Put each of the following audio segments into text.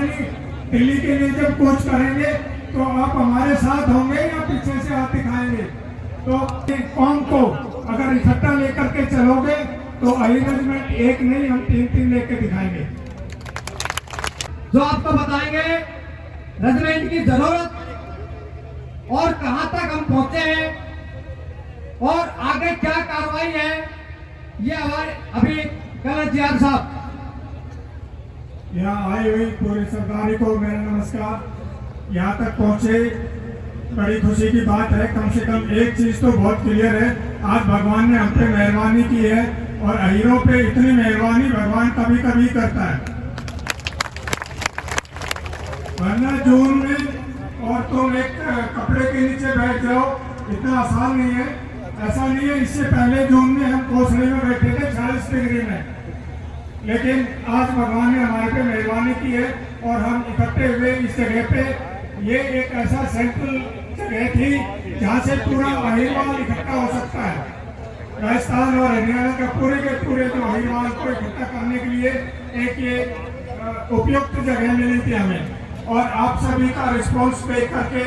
Finally Delhi के लिए जब कोच करेंगे तो आप हमारे साथ होंगे या पीछे से हाथ दिखाएंगे? तो कौम को अगर इकट्ठा लेकर के चलोगे तो अहिर रेजिमेंट एक नहीं, हम 3-3 लेकर दिखाएंगे। जो आपको बताएंगे रेजिमेंट की जरूरत और कहां तक हम पहुंचे हैं और आगे क्या कार्रवाई है, ये हमारे अभी कलर जियाद साहब। यहाँ आई हुई पूरी सरदारी को मेरा नमस्कार। यहाँ तक पहुंचे बड़ी खुशी की बात है। कम से कम एक चीज तो बहुत क्लियर है, आज भगवान ने हम पे मेहरबानी की है और अहीरों पे इतनी मेहरबानी भगवान कभी कभी करता है। वरना जून में और तुम एक कपड़े के नीचे बैठ जाओ, इतना आसान नहीं है। ऐसा नहीं है, इससे पहले जून में हम कोसले में बैठे थे 40 डिग्री में, लेकिन आज भगवान ने हमारे पे मेहरबानी की है और हम इकट्ठे हुए इस जगह पे। ये एक ऐसा सेंट्रल जगह थी जहाँ से पूरा अहिरवाल इकट्ठा हो सकता है। राजस्थान और हरियाणा का पूरे के पूरे जो अहिरवाल को इकट्ठा करने के लिए एक ये उपयुक्त जगह मिली थी हमें, और आप सभी का रिस्पॉन्स देख करके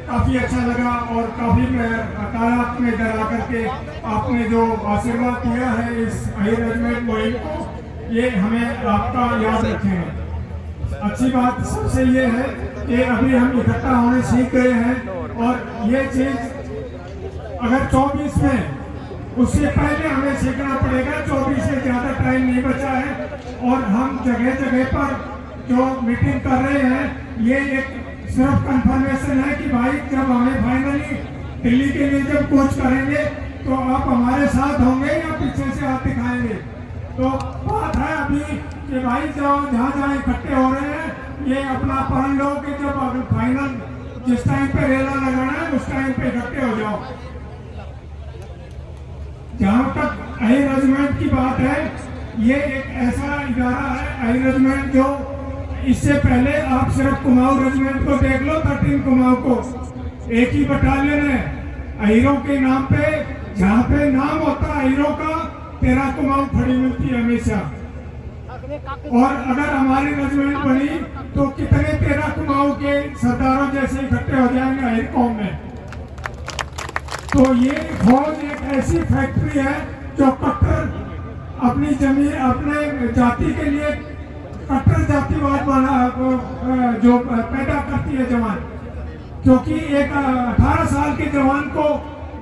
काफी अच्छा लगा और काफी तादाद में इधर आकर के आपने जो आशीर्वाद दिया है इस अहिर रेजिमेंट मुहिम को, ये हमें आपका याद रखेंगे। अच्छी बात सबसे ये है कि अभी हम इकट्ठा होने सीख गए हैं और ये चीज अगर 24 में, उससे पहले हमें सीखना पड़ेगा। 24 से ज्यादा टाइम नहीं बचा है और हम जगह जगह पर जो मीटिंग कर रहे हैं ये एक सिर्फ कंफर्मेशन है कि भाई जब हमें फाइनली दिल्ली के लिए जब कोच करेंगे तो आप हमारे साथ होंगे या पीछे से हाथ दिखाएंगे। तो बात है अभी कि भाई जब जहाँ इकट्ठे हो रहे हैं ये अपना पढ़ लो कि जब अगर फाइनल जिस टाइम पे रेला लगाना है उस टाइम पे इकट्ठे हो जाओ। जहाँ तक अहिर रेजिमेंट की बात है, ये एक ऐसा इदारा है अहिर रेजिमेंट जो इससे पहले आप सिर्फ कुमाऊं रेजिमेंट को देख लो, 13 कुमाऊं को एक ही बटालियन है अहीरों के नाम पे। जहाँ पे नाम होता है अहीरों का 13 कुमाऊं खड़ी मिलती है हमेशा। और अगर हमारी रेजिमेंट बनी तो कितने 13 कुमाऊं के सरदारों जैसे इकट्ठे हो जाएंगे अहीर कौम में। तो ये फौज एक ऐसी फैक्ट्री है जो कट्टर अपनी जमीन अपने जाति के लिए कट्टर जातिवाद जो पैदा करती है जवान। क्योंकि एक 18 साल के जवान को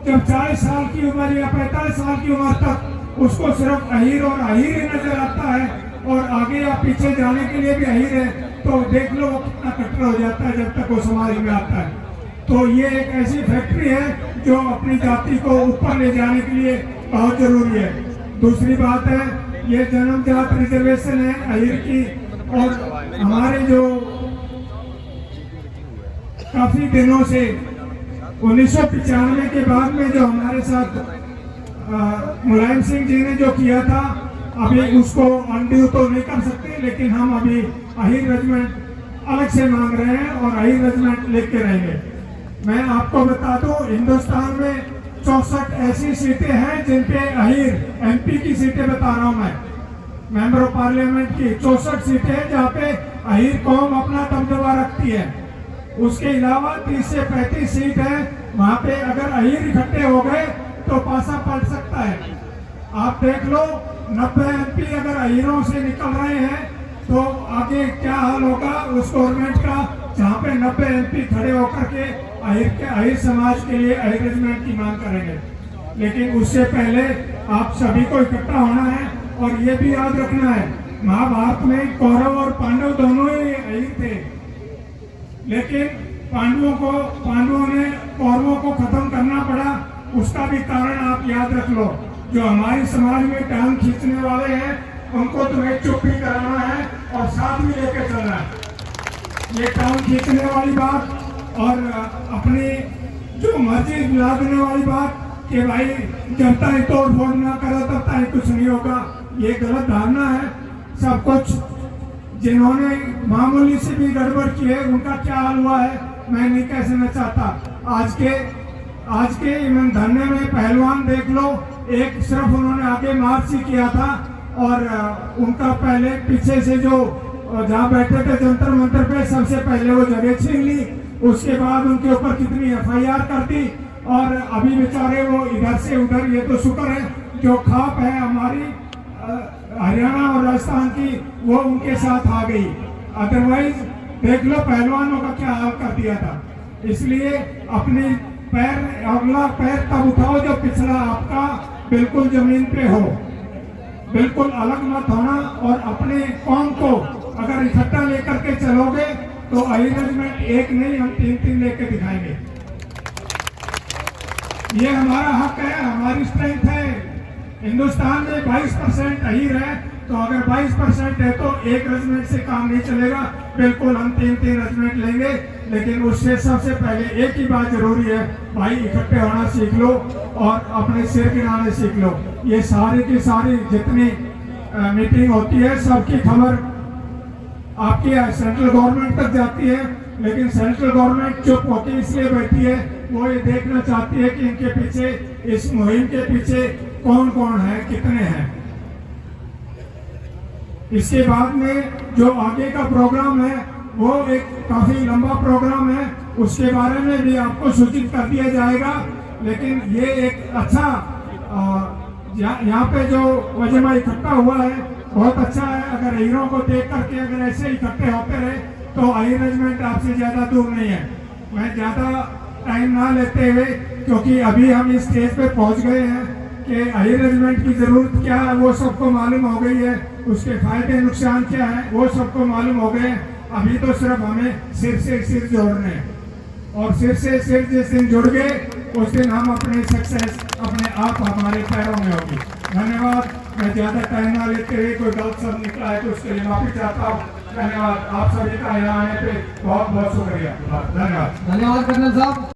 जब 40 साल की उम्र या 45 साल की उम्र तक उसको सिर्फ अहीर और अहीर ही नजर आता है और आगे या पीछे जाने के लिए भी अहीर है, तो देख लो वो कितना कट्टर हो जाता है जब तक वो समाज में आता है। तो ये एक ऐसी फैक्ट्री है जो अपनी जाति को ऊपर ले जाने के लिए बहुत जरूरी है। दूसरी बात है, ये जन्मजात रिजर्वेशन है अहीर की, और हमारे जो काफी दिनों से 1995 के बाद में जो हमारे साथ मुलायम सिंह जी ने जो किया था, अभी उसको अनड्यू तो नहीं कर सकते, लेकिन हम अभी अहीर रेजिमेंट अलग से मांग रहे हैं और अहीर रेजिमेंट लेके रहेंगे। मैं आपको बता दूं, हिंदुस्तान में 64 ऐसी सीटें हैं जिन पे अहीर एमपी की सीटें बता रहा हूं मैं, मेंबर ऑफ पार्लियामेंट की 64 सीटें हैं जहाँ पे अहीर कौम अपना दबदबा रखती है। उसके अलावा 30 से 35 सीट है, वहाँ पे अगर अहीर इकट्ठे हो गए तो पासा पलट सकता है। आप देख लो 90 एमपी अगर अहीरों से निकल रहे हैं तो आगे क्या हाल होगा उस गवर्नमेंट का, जहाँ पे 90 एमपी खड़े होकर के अहीर समाज के लिए अहीर रेजिमेंट की मांग करेंगे। लेकिन उससे पहले आप सभी को इकट्ठा होना है और ये भी याद रखना है, महाभारत में कौरव और पांडव दोनों ही अहीर थे, लेकिन पांडवों ने कौरवों को खत्म करना पड़ा। उसका भी कारण आप याद रख लो, जो हमारे समाज में टांग खींचने वाले हैं उनको तुम्हें चुप भी कराना है और साथ में लेकर चलना है। ये टांग खींचने वाली बात और अपनी जो मर्जी ला देने वाली बात कि भाई जब तक तोड़ फोड़ ना करो तब तक कुछ नहीं होगा, ये गलत धारणा है। सब कुछ जिन्होंने मामूली से भी गड़बड़ की है उनका क्या हाल हुआ है मैं नहीं कह सकना चाहता। आज के इवन धरने में पहलवान देख लो, एक सिर्फ उन्होंने आगे मार्च ही किया था और उनका पहले पीछे से जो जहाँ बैठे थे जंतर मंतर पे, सबसे पहले वो जगह छीन ली, उसके बाद उनके ऊपर कितनी FIR कर दी, और अभी बेचारे वो इधर से उधर, ये तो शुक्र है जो खाप है हमारी हरियाणा और राजस्थान की वो उनके साथ आ गई, अदरवाइज देख लो पहलवानों का क्या हाल कर दिया था। इसलिए अपनी अगला पैर तब उठाओ जब पिछला आपका बिल्कुल जमीन पे हो, बिल्कुल अलग मत होना, और अपने कौम को अगर इकट्ठा लेकर के चलोगे तो अहिर रेजिमेंट एक नहीं, हम 3-3 लेके दिखाएंगे। ये हमारा हक है, हमारी स्ट्रेंथ है। हिंदुस्तान में 22% अहिर है, तो अगर 22% है तो एक रेजिमेंट से काम नहीं चलेगा, बिल्कुल हम 3-3 रेजिमेंट लेंगे। लेकिन उससे सबसे पहले एक ही बात जरूरी है, भाई इकट्ठे होना सीख लो और अपने सिर गिनाने सीख लो। ये सारी की सारी जितनी मीटिंग होती है सबकी खबर आपकी सेंट्रल गवर्नमेंट तक जाती है, लेकिन सेंट्रल गवर्नमेंट चुप होकर इसलिए बैठी है, वो ये देखना चाहती है कि इनके पीछे, इस मुहिम के पीछे कौन कौन है, कितने हैं। इसके बाद में जो आगे का प्रोग्राम है वो एक काफी लंबा प्रोग्राम है, उसके बारे में भी आपको सूचित कर दिया जाएगा। लेकिन ये एक अच्छा यहाँ पे जो मजमा इकट्ठा हुआ है बहुत अच्छा है। अगर हीरो को देख करके अगर ऐसे इकट्ठे होते रहे तो अहिर रेजिमेंट आपसे ज्यादा दूर नहीं है। मैं ज्यादा टाइम ना लेते हुए, क्योंकि अभी हम इस स्टेज पे पहुंच गए हैं कि अहिर रेजिमेंट की जरूरत क्या है वो सबको मालूम हो गई है, उसके फायदे नुकसान क्या है वो सबको मालूम हो गए। अभी तो सिर्फ हमें सिर से सिर जोड़ने हैं, और सिर से सिर जिस दिन जुड़ गए उस दिन हम अपनी सक्सेस अपने आप हमारे पैरों में होगी। धन्यवाद। मैं ज्यादा टाइम ना लेते हुए, कोई गलत शब्द निकला है तो उसके लिए माफी चाहता हूँ। धन्यवाद। आप सभी का यहाँ आने पे बहुत बहुत शुक्रिया। धन्यवाद। धन्यवाद कर्नल साहब।